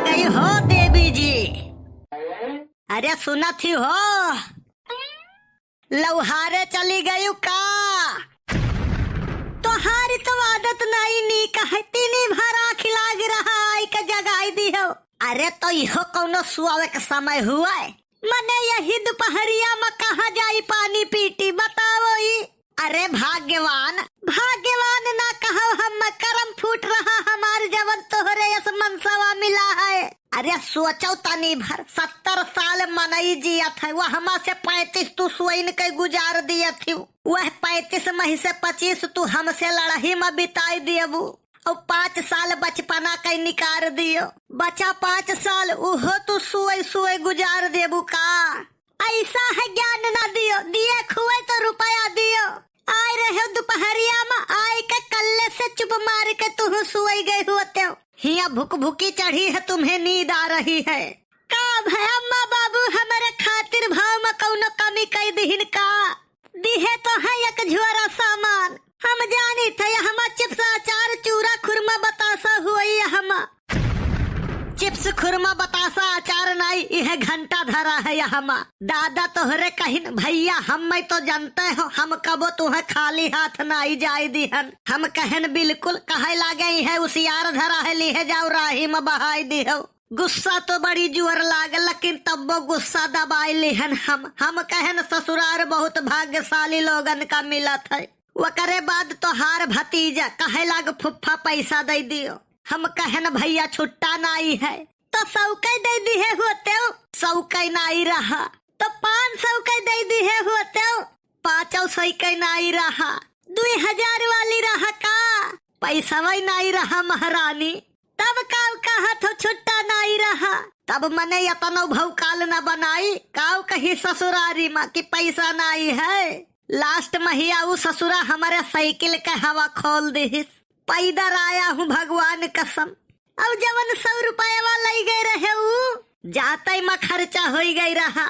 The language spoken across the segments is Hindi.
गई हो देवी जी। अरे सुना थी हो लौहारे चली गई का। तोहारी तो आदत नहीं नी कहती नी भरा खिलाग रहा आई का जगाई दी हो। अरे तो इहो कौनो सुआवे के समय हुआ है। मने यही दोपहरिया में कहा जाई पानी पीटी बताओ ही। अरे भाग्यवान भाग्यवान ना कहो हम करम फूट रहा हमारे जवन तोहरे यस मनसवा मिला है। अरे सोचो तनी भर 70 साल मनई जिया था वह हमा से 35 तू सुइन के गुजार दिया थी। वह 35 मही से 25 तू हमसे लड़ाई में बिताई दियबू और 5 साल बचपना के निकार दियो। बचा 5 साल उहो तू सुई सुई गुजार देबू का। ऐसा है ज्ञान ना दियो दिए खुए तो रुपया दियो। आए रहे दोपहरिया में आए के कल्ले से चुप मार के तू सोई गए होते हो। हिया भूख भूखी चढ़ी है तुम्हें नींद आ रही है का। भाई अम्मा बाबू हमारे खातिर भाव में कौनो कमी कई दिहिन का। दिहे तो है एक झोरा सामान हम जानी थे हम चिप्स अचार चूरा खुरमा बतासा हुई हम चिप्स खुरमा बतासा अचार नहीं यह घंटा धरा है हम। दादा तोहरे कहिन भैया हम मैं तो जानते हो हम कबो तुम्हें खाली हाथ नहीं जाई दिहन। हम कहन बिल्कुल कहे लागे है उसियार धरा है लिहे जाओ राही में बहाई दिहो। गुस्सा तो बड़ी जोर लागे लेकिन तब वो गुस्सा दबाई लिहन हम कहन ससुरार बहुत भाग्यशाली लोगन का मिलत है। वकरे बाद तो हार भतीजा कहे लाग फुफ्फा पैसा दे दियो। हम कहन भैया छुट्टा नहीं है तो 100 के दे दिए होते हो। 100 के नहीं रहा तो 500 के दे दिए होते हो। 500 के नहीं रहा 2000 वाली रहा का। पैसा वही नहीं रहा महारानी। तब काव कहा तो छुट्टा नहीं रहा। तब मने यतनो भौकाल न बनाई काव कही ससुरारी माँ की पैसा नहीं है। लास्ट महिया वो ससुरा हमारे साइकिल के हवा खोल दी। पैदर आया हूँ भगवान कसम। अब जवन 100 रुपया वाला गए रहे जाते में खर्चा हो गई रहा।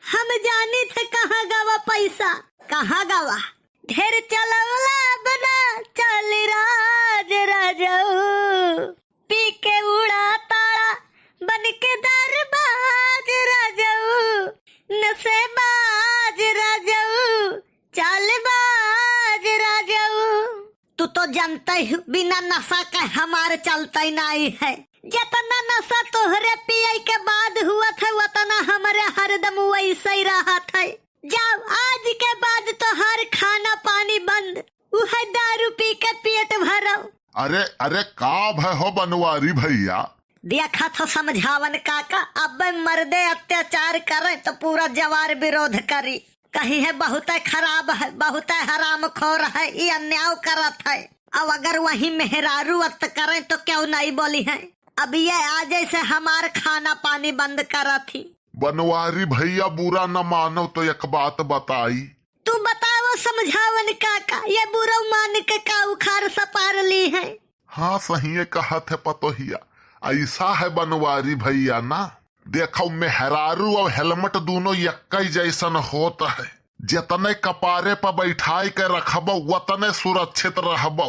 हम जानी थे कहाँ गवा पैसा कहाँ गवा। ढेर चलवला बना चल राज राजाऊ पी के उड़ा ताड़ा बन के दरबाज राजाऊ नशेबाज राजाऊ चालबाज राजाऊ। तू तो जानते ही बिना नशा के हमारे चलते नहीं है। जितना नशा तोहरे पिए के बाद हुआ था उतना हमारे हरदम वैसे ही रहा था। जाओ आज के बाद तो हर खाना पानी बंद वह दारू पी के पेट भरो। अरे अरे का भय हो बनवारी भैया। देखा था समझावन काका अब मर्दे अत्याचार करे तो पूरा जवार विरोध करी। कहीं है बहुत खराब है बहुत हराम खोर है ये अन्याय करत है। अब अगर वही मेहरारू अत करें तो क्यों नहीं बोली है। अब ये आज से हमार खाना पानी बंद करा थी। बनवारी भैया बुरा न मानो तो एक बात बताई। तू बताओ समझावन काका ये बुरा मान के का उखाड़ सपार ली है। हाँ सही कहा थे पतोहिया। ऐसा है बनवारी भैया ना देखो मेहरारू और हेलमेट दोनों एक जैसन होता है। जितने कपारे पर बैठाई के रखबो उतने सुरक्षित रहबो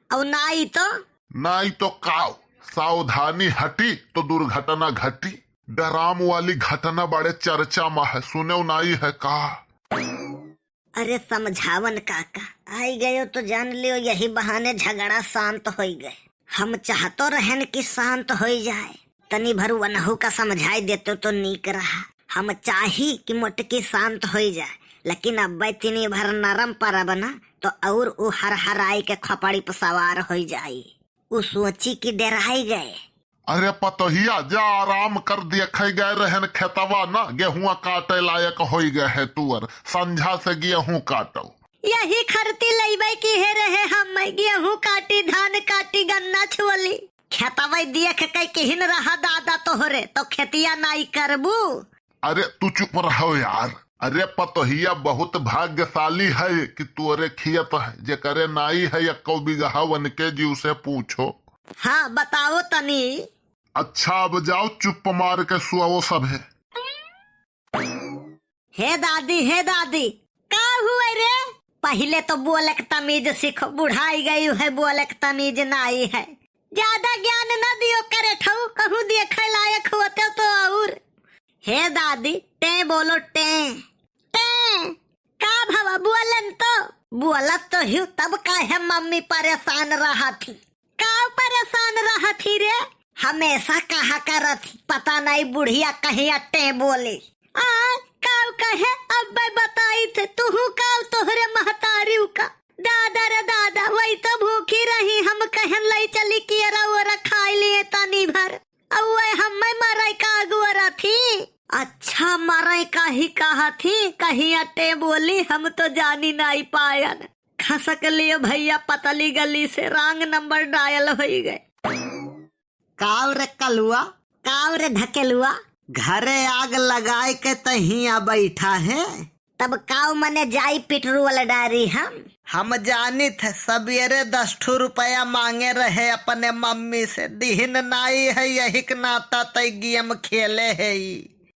और नहीं तो काव सावधानी हटी तो दुर्घटना घटी। डराम वाली घटना बड़े चर्चा में है सुने नहीं है का। अरे समझावन काका आई गयो तो जान लियो यही बहाने झगड़ा शांत हो गए। हम चाहतो रहन कि शांत हो जाए तनी भर वनहु का समझाई देते तो नीक रहा। हम चाही कि मोटकी शांत हो जाए लेकिन अब तिनी भर नरम परब ना तो और उ हर के खपड़ी पर सवार हो जाये। उ सोची कि डराई गए। अरे पतोहिया जा आराम कर देखे गए रहन खेतवा ना गेहूं काटे लायक हो गए है तुअर संझा से गेहूं काटो। यही खरती लईबे की है रहे हम गेहूं काटी धान काटी गन्ना छुअली खेतवा देख के किहिन रहा दादा तोहरे तो खेतिया नहीं करबू। अरे तू चुप रहो यार। अरे पतोहिया बहुत भाग्यशाली है कि तुअरे खियत है जे करे नाई है या कौ बिगहा वन के जीव से पूछो। हाँ बताओ तनी। अच्छा अब जाओ चुप मार के सुओ सब है। हे दादी का हुआ रे। पहले तो बोले तमीज सीखो बुढ़ाई गई है बोले तमीज नहीं है। ज्यादा ज्ञान न दियो करे ठऊ कहूँ देखे लाई हे दादी टे बोलो टे टे का भवा बोलन तो बोलत तो ही तब का है मम्मी परेशान रहा थी। का परेशान रहा थी रे? हमेशा कहा कर थी पता नहीं बुढ़िया कहीं अट्टे बोले। काव कहे अब बताई थे तू काव तोहरे महतारी का दादा रे दादा वही तो भूखी रही हम कहन लाई चली कि ओरा खाई लिए तनी भर अब हम मरई का अगुअरा थी। अच्छा मरई का ही कहा थी कहीं अट्टे बोली हम तो जानी नहीं पायन। खसक लिए भैया पतली गली से रंग नंबर डायल हो गए। काव रे कलुआ काव रे ढकेलुआ घरे आग लगाए के तहिया बैठा है। तब काव मने जाई पिटरू वाला डारी हम जानी थे सबेरे 10 रुपया मांगे रहे अपने मम्मी से दिहन नाई है यही के नाता तय गेम खेले है।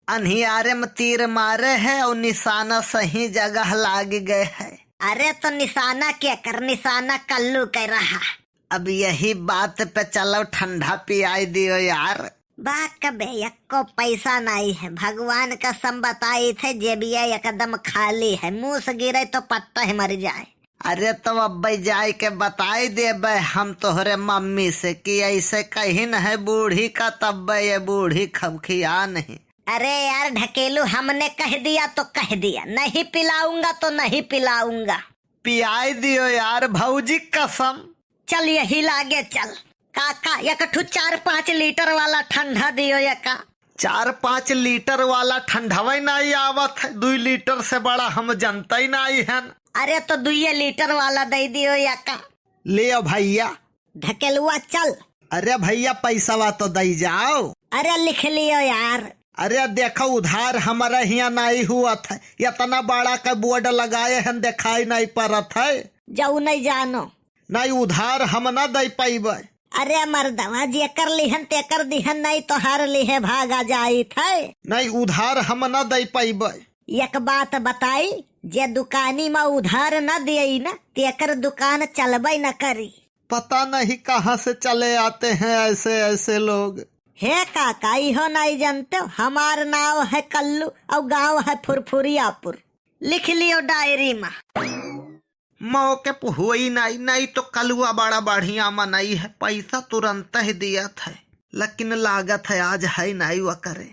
अनहियारे में तीर मारे है और निशाना सही जगह लाग गए है। अरे तो निशाना क्या कर निशाना कल्लू कर रहा। अब यही बात पे चलो ठंडा पियाई दियो यार। बाकबे यक्को पैसा नहीं है भगवान का सम बताई थे जेबिया एकदम खाली है मुंह से गिरे तो पट्टा ही मर जाए। अरे तो अब जाए के बताई दे बे हम तोहरे मम्मी से कि ऐसे कहीं न है बूढ़ी का तब ये बूढ़ी खबखिया नहीं। अरे यार ढकेलू हमने कह दिया तो कह दिया नहीं पिलाऊंगा तो नहीं पिलाऊंगा। पियाई दियो यार भौजी कसम। चल यही लागे चल काका एक 4-5 लीटर वाला ठंडा दियो यका। 4-5 लीटर वाला ठंडा नहीं आवत है 2 लीटर से बड़ा हम जनता ही नहीं है। अरे तो 2 लीटर वाला दे दियो यका। ले भैया ढकेलुआ चल। अरे भैया पैसा तो दे जाओ। अरे लिख लियो यार। अरे देखो उधार हमारा यहाँ नहीं हुआ था इतना बड़ा का बोर्ड लगाए हैं दिखाई नहीं पड़त है। जाऊ नहीं जानो नहीं उधार हम न दे पाइबे। अरे मर्दवा जे कर लिहन ते कर दिहन नहीं तो हार लिहे भागा जाई थे। नहीं उधार हम न दे पाइबे। एक बात बताई जे दुकानी में उधार न दिए न तेकर दुकान चलबे न करी। पता नहीं कहाँ से चले आते हैं ऐसे ऐसे लोग। हे काका इहो नहीं जानते हमार नाम है कल्लू और गांव है फुरफुरियापुर। लिख लियो डायरी में। मौके पे हुई नहीं तो कलुआ बड़ा बढ़िया मनाई है पैसा तुरंत ही दिया था लेकिन लागत है आज है नहीं वो करे।